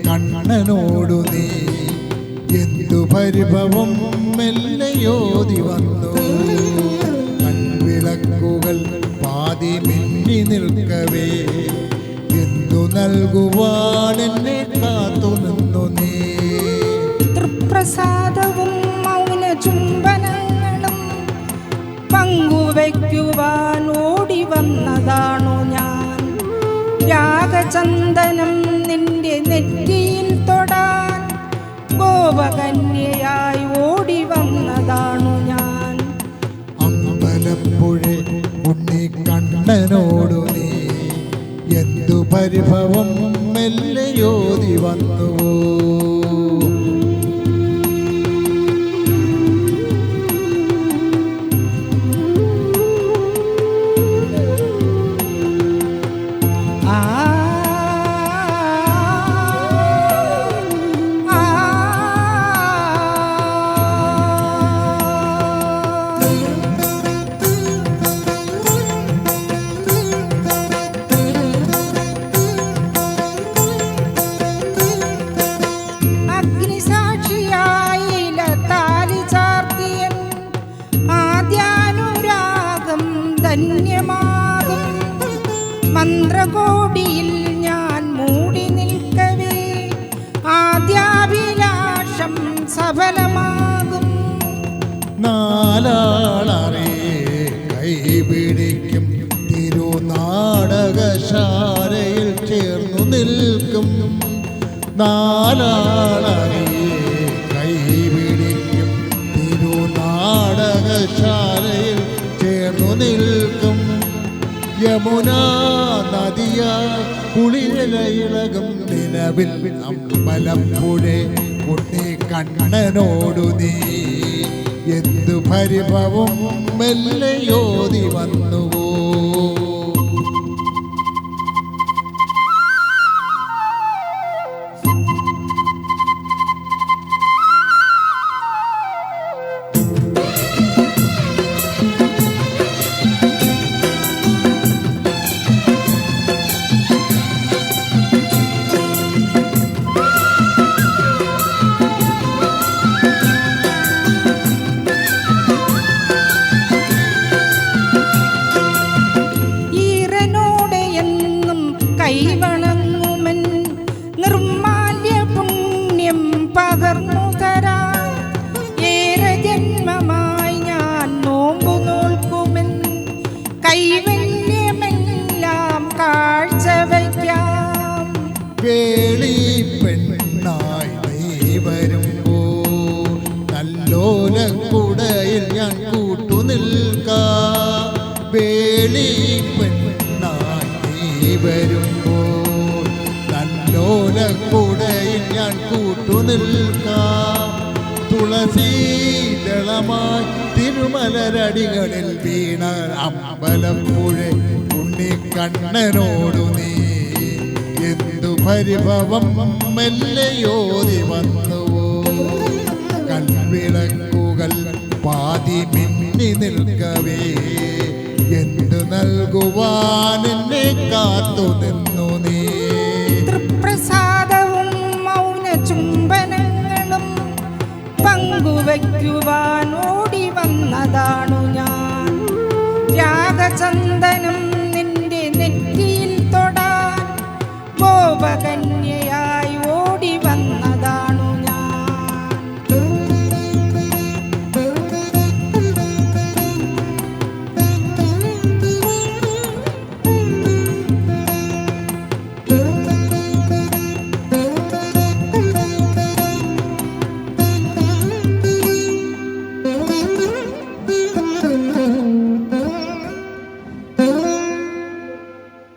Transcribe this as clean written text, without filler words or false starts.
കണ്ണനോടു നീ എന്തു പരിഭവം മെല്ലയോതി വന്നു. കൺവിളക്കുകൾ പാതി മിന്നി നിൽക്കവേ എന്തു നൽകുവാൻ എന്നെ കാത്തു നിന്നു നീ. തൃപ്രസാദവും മൗന ചുംബനങ്ങളും പങ്കുവയ്ക്കുവാൻ ഓടി വന്നതാണു ഞാൻ. രാഗചന്ദനം നിന്റെ നെറ്റിയിൽ തൊടാൻ ഗോപകന്യയായി ഓടി വന്നതാണു ഞാൻ. അമ്പലപ്പുഴ ഉണ്ണി കണ്ണനോടു നീ എന്തു പരിഭവം മെല്ലയോതി വന്നുവോ. ധന്യമാകും മന്ത്രകോടിയിൽ ഞാൻ മൂടി നിൽക്കവേ ആദ്യാഭിലാഷം സഫലമാകും. നാലാളറെ കൈപിടിക്കും തിരുനാടകശാലയിൽ ചേർന്നു നിൽക്കും. നാലാളറെ കൈപിടിക്കും തിരുനാടകശാലയിൽ ചേർന്നു നിൽക്കും. യമുനാ നദിയായി കുളിരലയിളകും നിലവിൽ അമ്പലപ്പുഴ ഉണ്ണി കണ്ണനോടു നീ എന്തു പരിഭവം മെല്ലയോതി വന്നുവോ. കൈവണങ്ങുമൻ നിർമാല്യ പുണ്യം പകർന്നു തരാൻ ഏറെ ജന്മമായി ഞാൻ നോമ്പു നോൽക്കുമെൻ. കൈവല്യമെല്ലാം കാഴ്ചവയ്ക്കാം. വേളി പെണ്ണായി നീ വരുമ്പോ നല്ലോലക്കുടയിൽ ഞാൻ കൂട്ടു നിൽക്കാം. വേളി വരുമ്പോൾ നല്ലോലക്കുടയിൽ ഞാൻ കൂട്ടു നിൽക്കാം. തുളസീദളമായി തിരുമലരടികളിൽ വീണ അമ്പലപ്പുഴ ഉണ്ണി കണ്ണനോടു നീ എന്തു പരിഭവം മെല്ലയോതി വന്നുവോ. കൽവിളക്കുകൾ പാതി മിന്നി നിൽക്കവേ എന്തു നൽകുവാൻ എന്നെ കാത്തു നിന്നു നീ. തൃപ്രസാദവും മൗന ചുംബനങ്ങളും പങ്കുവയ്ക്കുവാൻ ഓടി വന്നതാണു ഞാൻ. രാഗചന്ദ്ര